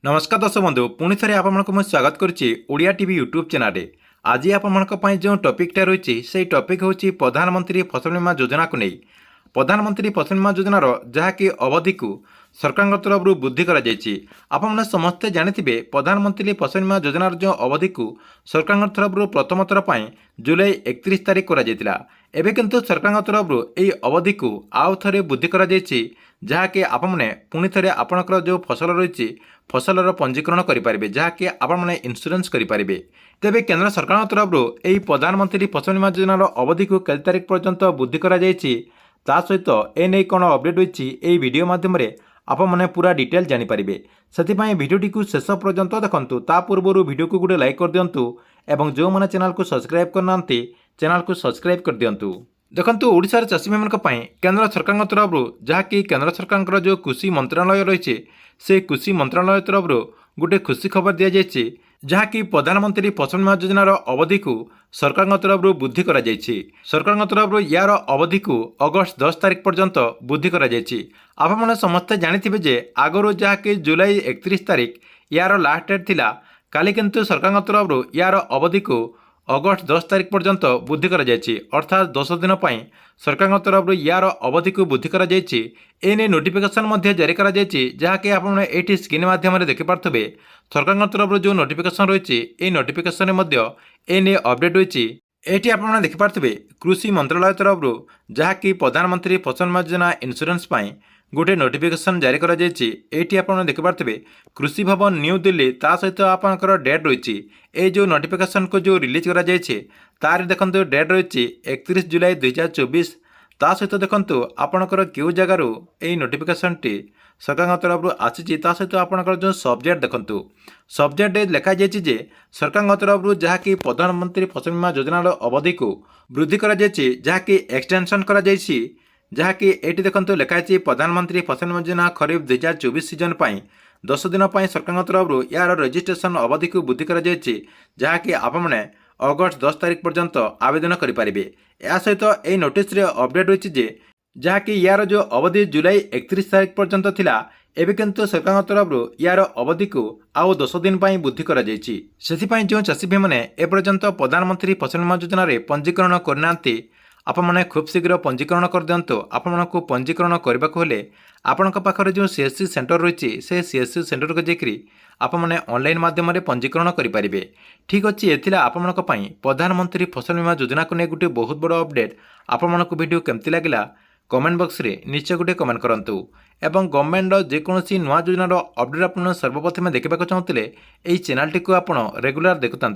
नमस्कार दर्शक बंधु पुणी थे आपको स्वागत करुच्ची ओडिया टीवी यूट्यूब चैनल। आज आपण जो टॉपिकटा रही से टॉपिक हूँ प्रधानमंत्री फसल बीमा योजना को नहीं। प्रधानमंत्री फसल बीमा योजनार जहाँकि अवधि को सरकार तरफ वृद्धि कर समस्ते जानी प्रधानमंत्री फसल बीमा योजनार जो अवधि को सरकार तरफ प्रथम थर पर जुलाई 31 तारिख कर किंतु सरकार तरफ यही अवधि को आउ थे वृद्धि कर जहाँकि आपने पुणी थे आपणकर जो फसल रही फसलर पंजीकरण करेंगे जहाँकि आपने इन्शुरांस करेंगे। तेरे केंद्र सरकार तरफ यही प्रधानमंत्री फसल बीमा योजनार अवधि को कई तारिख पर्यंत वृद्धि कर सहित एने कौन अपडेट होती यही वीडियो मध्यम आपने पूरा डिटेल जानीपारे से भिडियोटी को शेष पर्यंत देखूँ। ता पूर्व वीडियो को गोटे लाइक कर दिंतु और जो मैंने चैनल को सब्सक्राइब करना चैनल को सब्सक्राइब कर दिंतु। देखो ओडिशार चाषी भाई केंद्र सरकार तरफ जहाँकि केंद्र सरकार जो कृषि मंत्रालय रही से कृषि मंत्रालय तरफ गोटे खुशी खबर दि जाए जहाँकि प्रधानमंत्री फसल बीमा योजनार अवधि को सरकार तरफ वृद्धि कर सरकार तरफ यार अवधि को अगस्त 10 तारिख पर्यंत वृद्धि कर समस्ते जानी आगु जहाँकि जुलाई 31 तारिख यार लास्ट डेट थिला काली किंतु सरकार तरफ यार अवधि को अगस्त 10 तारिख पर्यंत वृद्धि कर अर्थात 10 दिन सरकार तरफ यार अवधि को वृद्धि कर एने नोटिफिकेशन जारी कर जहाँकि आपठी स्क्रीन मध्यम देखिपे सरकार तरफ जो नोटिफिकेशन रही है नोटिफिकेशन एने अपडेट होती एटी आप देखिपे कृषि मंत्रालय तरफ जहाँकि प्रधानमंत्री फसल बीमा योजना इन्शुरांस गोटे नोटिफिकेशन जारी कर आप देखिपे कृषि भवन न्यू दिल्ली ता सहित आपंकर डेट रही है जो नोटिफिकेशन को जो रिलीज कर तार देखो डेट रही 31 जुलाई 2024 ता सहित देखो आपंकर क्यों जगार यही नोटिफिकेशन टी सरकार तरफ आसी सहित आपंकर जो सब्जेक्ट देखो सब्जेक्ट लिखाई जे सरकार तरफ जहाँकि प्रधानमंत्री फसल बीमा योजनार अवधि को वृद्धि कर जहाँकि एक्सटेंशन कर जहाँकि ये देखो लिखाई प्रधानमंत्री फसल बीमा योजना खरीफ 2024 सीजन 10 दिन सरकार तरफ यार रजिस्ट्रेशन अवधि को वृद्धि कर जहाँकि आपने अगस्त 10 तारिख पर्यंत आवेदन करेंगे। या सहित यही नोटिस अपडेट रही जहाँकि यार जो अवधि जुलाई 31 तारिख पर्यंत थिला एवं किंतु सरकार तरफ यार अवधि को आउ 10 दिन वृद्धि कर जो चाषी भाई मैंने एपर्यंत प्रधानमंत्री फसल बीमा योजन पंजीकरण करना आपने खूब शीघ्र पंजीकरण कर दिंतु। आपको पंजीकरण करने को हेले आपण पाखरे जो सीएससी सेंटर रही से सीएससी सेंटर को जाकरी आपने ऑनलाइन माध्यम पंजीकरण करेंगे। ठीक अच्छे ये आपण प्रधानमंत्री फसल बीमा योजना को नहीं गोटे बहुत बड़ अपडेट। आपण को वीडियो केमती लगे कमेंट बॉक्स रे निश्चय गोटे कमेंट करूँ एवं गवर्नमेंट जेकोसी नुआ योजनार अपडेट आप सर्वप्रथम देखा चाहते यही चैनल टी को आप रेगुलर देखुता।